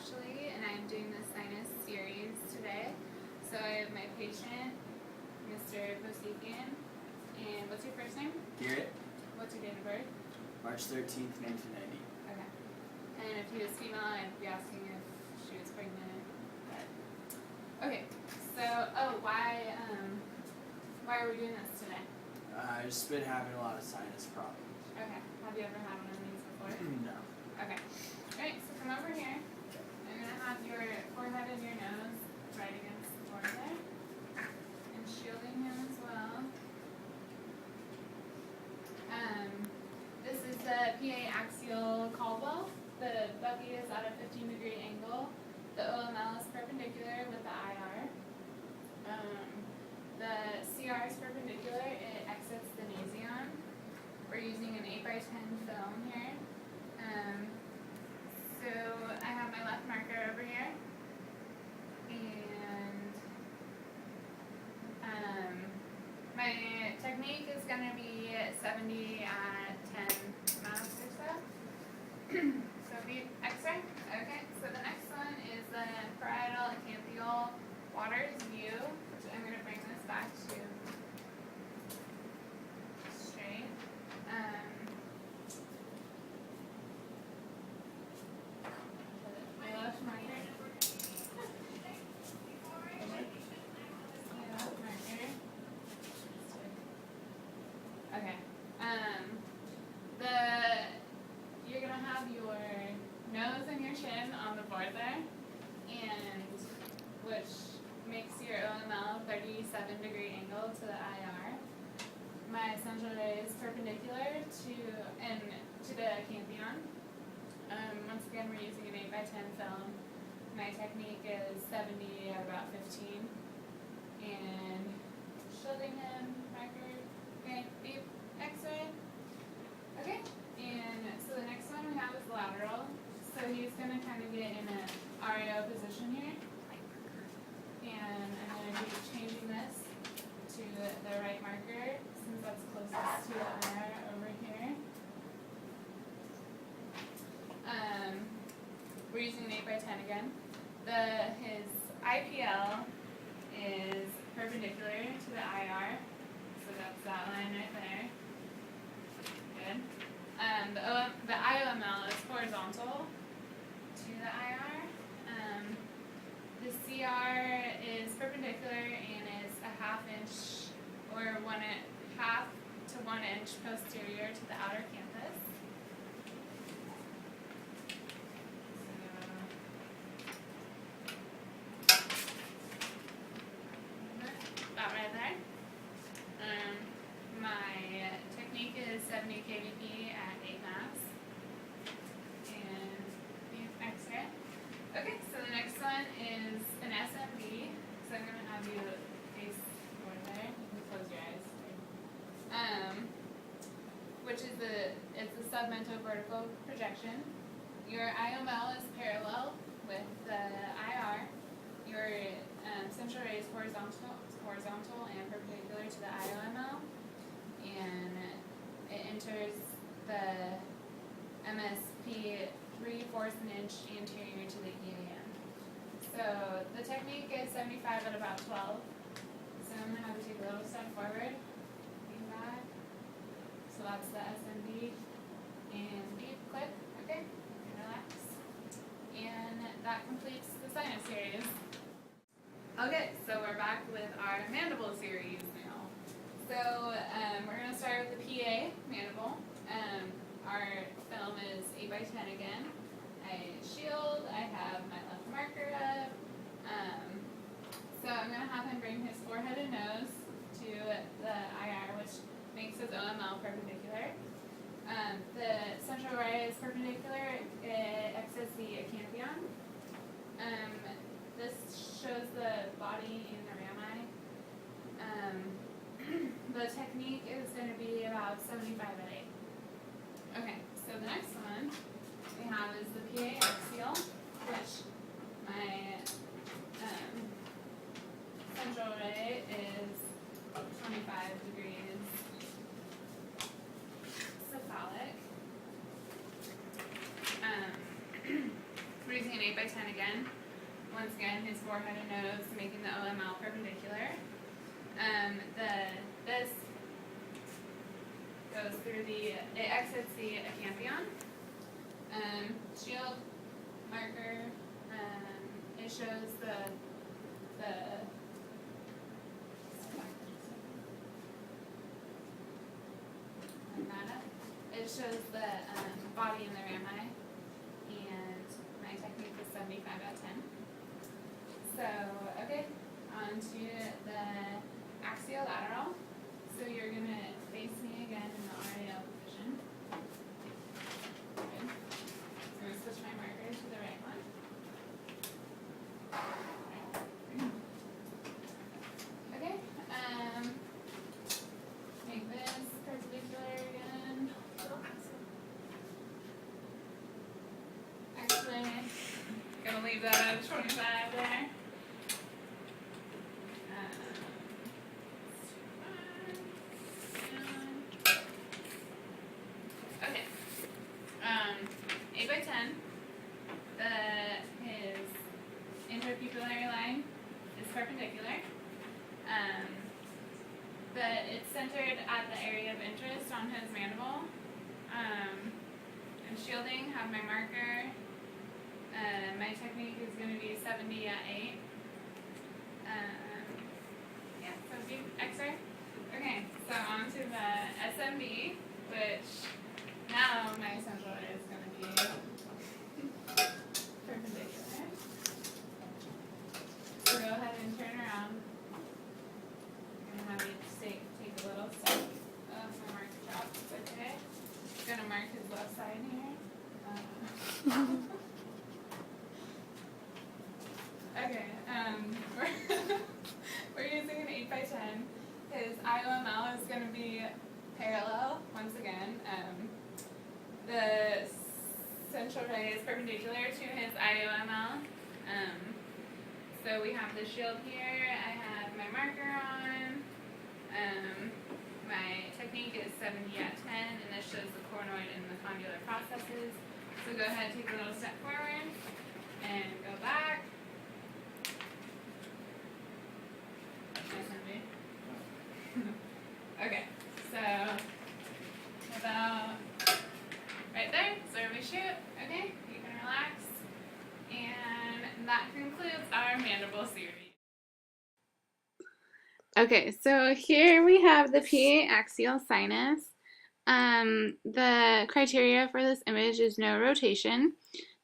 Ashley, and I'm doing the sinus series today. So I have my patient, Mr. Bosikian, and what's your first name? Garrett. What's your date of birth? March 13th, 1990. Okay. And if he was female, I'd be asking if she was pregnant. But okay. So, why are we doing this today? I've just been having a lot of sinus problems. Okay. Have you ever had one of these before? No. Okay. Alright, so come over here. I'm going to have your forehead and your nose right against the board there. And shielding him as well. This is the PA axial Caldwell. The bucket is at a 15-degree angle. The OML is perpendicular with the IR. The CR is perpendicular. It exits the nasion. We're using an 8x10 film here. So I have my left marker over here, and my technique is going to be 70 at 10 mass or so. So beat X-ray. Okay, so the next one is the parietal acanthial waters view, which I'm going to bring this back to straight. My left marker. Okay. You're gonna have your nose and your chin on the board there, and which makes your OML 37-degree angle to the IR. My central ray is perpendicular to the canthion. Once again, we're using an 8x10 film. My technique is 70 at about 15, and shielding him, marker. Okay, beep, X-ray. Okay, and so the next one we have is lateral. So he's going to kind of get in an RAO position here. And I'm going to be changing this to the right marker since that's closest to the IR over here. We're using an 8x10 again. His IPL is perpendicular to the IR. So that's that line right there. Good. The IOML is horizontal to the IR. The CR is perpendicular and is a ½ inch or 1/2 to 1 inch posterior to the outer canthus. That right there. My technique is 70 kVp at 8 mass. And X-ray. Okay, so the next one is an SMB. So I'm going to have you face over there. You can close your eyes. Which is it's a submental-vertical projection. Your IOML is parallel with the IR. Your central ray is horizontal and perpendicular to the IOML, and it enters the MSP 3/4 inch anterior to the EAM. So the technique is 75 at about 12. So I'm going to have you take a little step forward, lean back. So that's the SMB, and deep clip, okay, and relax. And that completes the sinus series. Okay, so we're back with our mandible series now. So we're going to start with the PA mandible. Our film is 8x10 again. I shield, I have my left marker up. So I'm going to have him bring his forehead and nose to the IR, which makes his OML perpendicular. The central ray is perpendicular, it exits the acanthion. This shows the body in the rami. The technique is going to be about 75 at 8. Okay, so the next one we have is the PA axial, which my central ray is 25 degrees cephalic. We're using an 8x10 again. once again, his forehead and nose, making the OML perpendicular. This goes through it exits the acanthion. Shield marker, it shows the it shows the body in the rami, and my technique is 75 out of 10. So, okay, on to the axiolateral. So you're going to face me again in the RAL position. Good. So I'm going to switch my marker to the right one. Okay, make this perpendicular again. Actually, gonna leave that at 25 there. Okay. 8 by 10. His interpupillary line is perpendicular. It's centered at the area of interest on his mandible. I'm shielding, have my marker. My technique is going to be 70 at 8. Yeah, so do X-ray. Okay, so on to the SMB, which now my central is going to be perpendicular. So go ahead and turn around. I'm going to have you take a little step. Oh, my marker dropped. It's okay. I'm going to mark his left side here. Okay, we're using an 8 by 10. His IOML is going to be parallel once again. The central ray is perpendicular to his IOML. So we have the shield here. I have my marker on. My technique is 70 at 10, and this shows the coronoid and the condylar processes. So go ahead, take a little step forward, and go back. Okay, so about right there, so we shoot. Okay, you can relax. And that concludes our mandible series. Okay, so here we have the PA axial sinus. The criteria for this image is no rotation.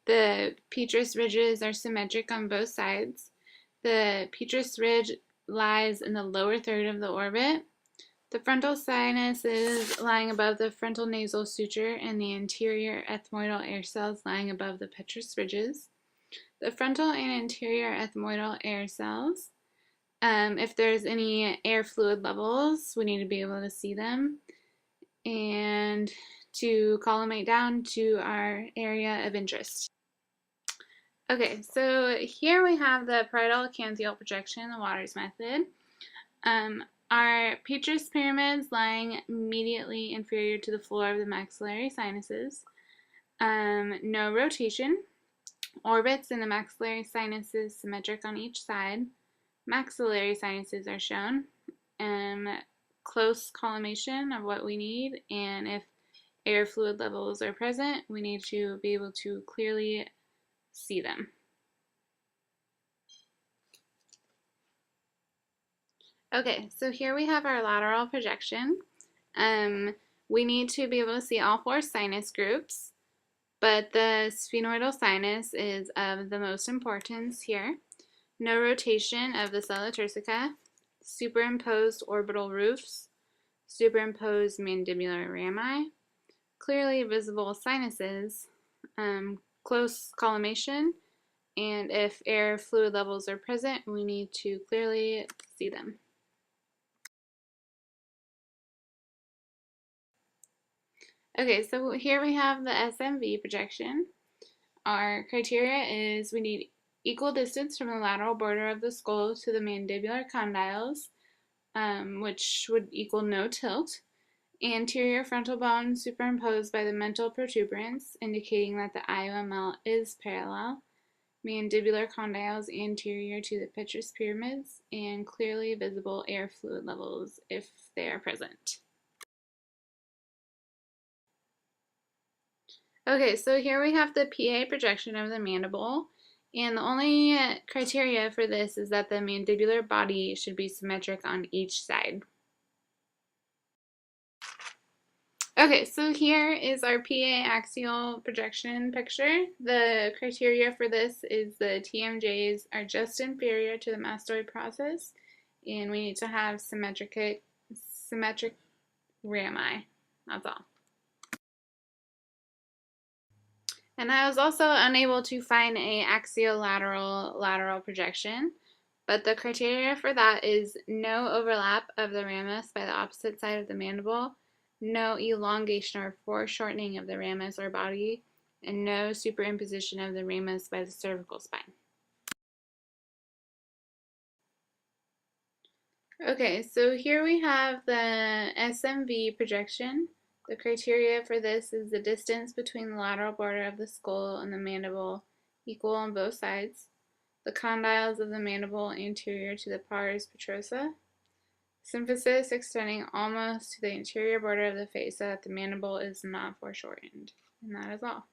The petrous ridges are symmetric on both sides. The petrous ridge lies in the lower third of the orbit. The frontal sinus is lying above the frontal nasal suture and the anterior ethmoidal air cells lying above the petrous ridges. The frontal and anterior ethmoidal air cells, if there's any air fluid levels, we need to be able to see them. And to collimate down to our area of interest. Okay, so here we have the parietal acanthial projection, the Waters method. Our petrous pyramids lying immediately inferior to the floor of the maxillary sinuses. No rotation. Orbits in the maxillary sinuses symmetric on each side. Maxillary sinuses are shown. Close collimation of what we need, and if air fluid levels are present, we need to be able to clearly see them. Okay, so here we have our lateral projection. We need to be able to see all four sinus groups, but the sphenoidal sinus is of the most importance here. No rotation of the sella turcica, superimposed orbital roofs, superimposed mandibular rami, clearly visible sinuses, close collimation, and if air fluid levels are present, we need to clearly see them. Okay, so here we have the SMV projection. Our criteria is we need equal distance from the lateral border of the skull to the mandibular condyles, which would equal no tilt. Anterior frontal bone superimposed by the mental protuberance, indicating that the IOML is parallel. mandibular condyles anterior to the petrous pyramids, and clearly visible air fluid levels if they are present. Okay, so here we have the PA projection of the mandible, and the only criteria for this is that the mandibular body should be symmetric on each side. Okay, so here is our PA axial projection picture. The criteria for this is the TMJs are just inferior to the mastoid process, and we need to have symmetric rami. That's all. And I was also unable to find a axiolateral projection, but the criteria for that is no overlap of the ramus by the opposite side of the mandible, no elongation or foreshortening of the ramus or body, and no superimposition of the ramus by the cervical spine. Okay, so here we have the SMV projection. The criteria for this is the distance between the lateral border of the skull and the mandible equal on both sides, the condyles of the mandible anterior to the pars petrosa, symphysis extending almost to the anterior border of the face so that the mandible is not foreshortened. And that is all.